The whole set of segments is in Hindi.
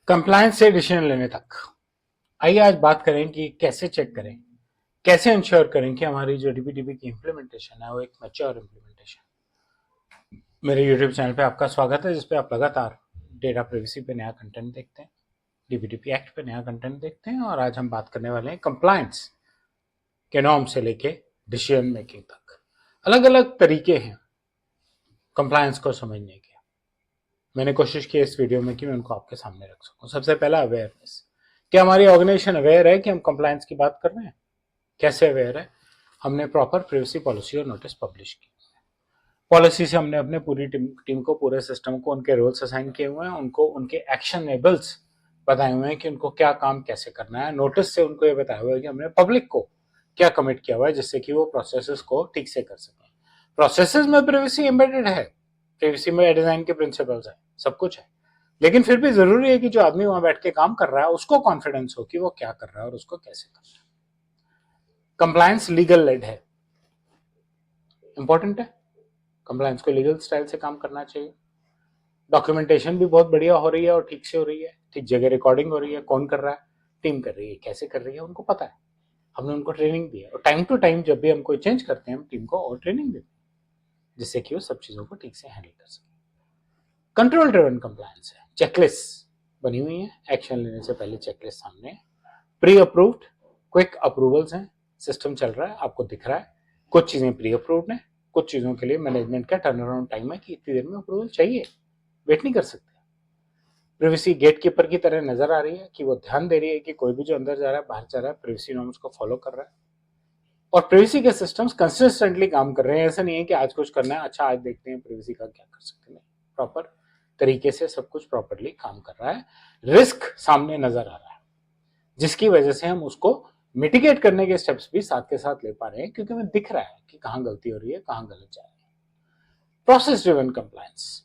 कंप्लायंस से डिसीजन लेने तक। आइए आज बात करें कि कैसे चेक करें, कैसे इंश्योर करें कि हमारी जो डीपीडीपी की इम्प्लीमेंटेशन है वो एक मैच्योर इम्प्लीमेंटेशन। मेरे यूट्यूब चैनल पे आपका स्वागत है, जिसपे आप लगातार डेटा प्राइवेसी पे नया कंटेंट देखते हैं, डीपीडीपी एक्ट पे नया कंटेंट देखते हैं। और आज हम बात करने वाले हैं कंप्लायंस के नॉर्म से लेके डिसीजन मेकिंग तक। अलग अलग तरीके हैं कंप्लायंस को समझने के। मैंने कोशिश की इस वीडियो में कि मैं उनको आपके सामने रख सकूं। सबसे पहला अवेयरनेस। क्या हमारी ऑर्गेनाइजेशन अवेयर है कि हम कंप्लायंस की बात कर रहे हैं? कैसे अवेयर है? हमने प्रॉपर प्राइवेसी पॉलिसी और नोटिस पब्लिश की। पॉलिसी से हमने अपने पूरी टीम को, पूरे सिस्टम को उनके रोल्स असाइन किए हुए हैं, उनको उनके एक्शनेबल्स बताए हुए हैं कि उनको क्या काम कैसे करना है। नोटिस से उनको ये बताया हुआ है कि हमने पब्लिक को क्या कमिट किया हुआ है, जिससे कि वो प्रोसेसेस को ठीक से कर सकें। प्रोसेसेस में प्राइवेसी एम्बेडेड है, प्राइवेसी में डिजाइन के प्रिंसिपल्स है, सब कुछ है। लेकिन फिर भी जरूरी है कि जो आदमी वहां बैठ के काम कर रहा है उसको कॉन्फिडेंस हो कि वो क्या कर रहा है और उसको कैसे कर रहा है। कंप्लायंस लीगल लेड है, इंपॉर्टेंट है। कंप्लायंस को लीगल स्टाइल से काम करना चाहिए। डॉक्यूमेंटेशन भी बहुत बढ़िया हो रही है और ठीक से हो रही है, ठीक जगह रिकॉर्डिंग हो रही है। कौन कर रहा है? टीम कर रही है। कैसे कर रही है उनको पता है, हमने उनको ट्रेनिंग दी है। और टाइम टू टाइम जब भी हम कोई चेंज करते हैं हम टीम को और ट्रेनिंग देते हैं, जिससे कि वो सब चीजों को ठीक से हैंडल कर सके। कंट्रोल ड्रिवन कंप्लायंस है, चेकलिस्ट बनी हुई है। एक्शन लेने से पहले चेकलिस्ट सामने है। प्री अप्रूव्ड क्विक अप्रूवल्स हैं, सिस्टम चल रहा है, आपको दिख रहा है। कुछ चीजें प्री अप्रूव्ड हैं, कुछ चीजों के लिए मैनेजमेंट का टर्न अराउंड टाइम है कि इतनी देर में अप्रूवल चाहिए, वेट नहीं कर सकते। प्राइवेसी गेटकीपर की तरह नजर आ रही है कि वो ध्यान दे रही है कि कोई भी जो अंदर जा रहा है बाहर जा रहा है प्राइवेसी नॉर्म्स को फॉलो कर रहा है। और प्राइवेसी के सिस्टम्स कंसिस्टेंटली काम कर रहे हैं। ऐसा नहीं है कि आज कुछ करना है, अच्छा आज देखते हैं प्राइवेसी का क्या कर सकते हैं। प्रॉपर तरीके से सब कुछ प्रॉपरली काम कर रहा है। रिस्क सामने नजर आ रहा है, जिसकी वजह से हम उसको मिटिगेट करने के स्टेप्स भी साथ के साथ ले पा रहे हैं, क्योंकि हमें दिख रहा है कि कहां गलती हो रही है, कहां गलत जा रही है। प्रोसेस ड्रिवन कंप्लायंस,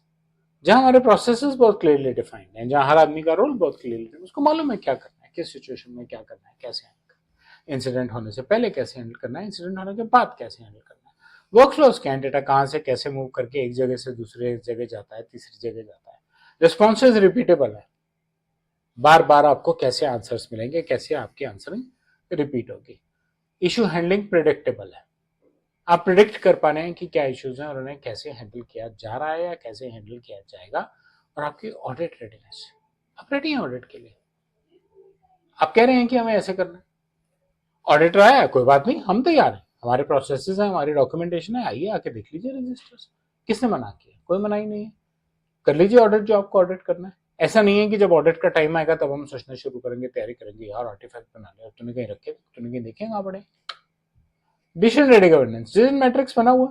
जहां हमारे प्रोसेसेस बहुत क्लियरली डिफाइंड हैं, जहां हर आदमी का रोल बहुत क्लियरली, उसको मालूम है क्या करना है, किस सिचुएशन में क्या करना है, कैसे हैंडल करना है, इंसिडेंट होने से पहले कैसे हैंडल करना है, इंसिडेंट होने के बाद कैसे हैंडल करना है। वर्कफ्लोज क्या है, डेटा कहां से कैसे मूव करके एक जगह से दूसरे जगह जाता है, तीसरी जगह जाता है। रिस्पॉन्सेज रिपीटेबल है, बार बार आपको कैसे आंसर्स मिलेंगे, कैसे आपकी आंसरिंग रिपीट होगी। इशू हैंडलिंग प्रिडिक्टेबल है, आप प्रिडिक्ट कर पा रहे हैं कि क्या इश्यूज हैं और उन्हें कैसे हैंडल किया जा रहा है या कैसे हैंडल किया जाएगा। और आपकी ऑडिट रेडीनेस, आप रेडी हैं ऑडिट के लिए। आप कह रहे हैं कि हमें ऐसे करना है, ऑडिटर आया है, कोई बात नहीं, हम तैयार हैं, हमारे प्रोसेसेस हैं, हमारी डॉक्यूमेंटेशन है, आइए आके देख लीजिए रजिस्टर्स। किसने मना किया? कोई मना ही नहीं है, कर लीजिए ऑडिट जो आपको ऑडिट करना है। ऐसा नहीं है कि जब ऑडिट का टाइम आएगा तब हम सोचना शुरू करेंगे, तैयारी करेंगे, यार आर्टिफैक्ट बना लिया, तूने कहीं रखे, तूने कहीं देखे कहां पड़े। Decision ready governance, decision matrix बना हुआ,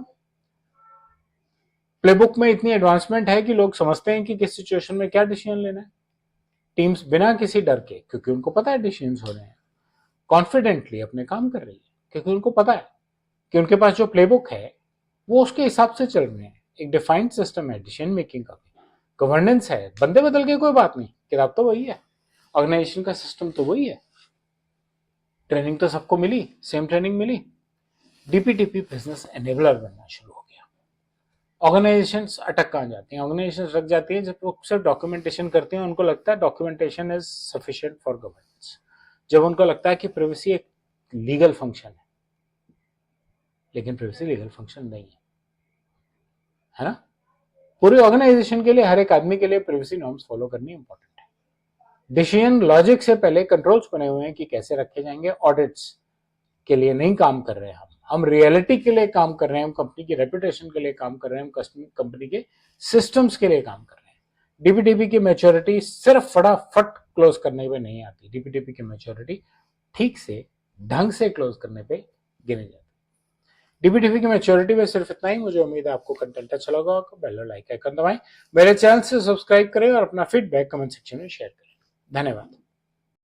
प्लेबुक में इतनी एडवांसमेंट है कि लोग समझते हैं कि किस सिचुएशन में क्या डिसीजन लेना है। टीम्स बिना किसी डर के, क्योंकि उनको पता है डिसीजन हो रहे हैं, कॉन्फिडेंटली अपने काम कर रही है, क्योंकि उनको पता है कि उनके पास जो प्लेबुक है वो उसके हिसाब से चल रहे हैं। एक डिफाइंड सिस्टम है डिसीजन मेकिंग का, गवर्नेंस है। बंदे बदल के कोई बात नहीं, किताब तो वही है, ऑर्गेनाइजेशन का सिस्टम तो वही है, ट्रेनिंग तो सबको मिली, सेम ट्रेनिंग मिली। डीपीटीपी बिजनेस एनेबलर बनना शुरू हो गया। ऑर्गेनाइजेशंस अटक कहाँ जाती हैं? ऑर्गेनाइजेशंस रख जाती हैं जब वो सिर्फ डॉक्यूमेंटेशन करते हैं, उनको लगता है documentation is sufficient for governance. जब उनको लगता है कि प्राइवेसी एक लीगल फंक्शन है, लेकिन प्राइवेसी लीगल फंक्शन नहीं है ना। पूरे ऑर्गेनाइजेशन के लिए, हर एक आदमी के लिए प्राइवेसी नॉर्म्स फॉलो करनी इंपॉर्टेंट है। डिसीजन लॉजिक से पहले कंट्रोल्स बने हुए हैं कि कैसे रखे जाएंगे। ऑडिट्स के लिए नहीं काम कर रहे हैं हम रियलिटी के लिए काम कर रहे हैं, हम कंपनी की रेपुटेशन के लिए काम कर रहे हैं, हम कंपनी के सिस्टम्स के लिए काम कर रहे हैं। डीपीटीपी की मैच्योरिटी सिर्फ फटाफट क्लोज करने पे नहीं आती, डीपीटीपी की मैच्योरिटी ठीक से ढंग से क्लोज करने पे गिनी जाती है। डीपीटीपी की मैच्योरिटी में सिर्फ इतना ही। मुझे उम्मीद है आपको कंटेंट अच्छा लगा होगा। बेल लाइक आइकन दबाएं, मेरे चैनल से सब्सक्राइब करें और अपना फीडबैक कमेंट सेक्शन में शेयर करें। धन्यवाद।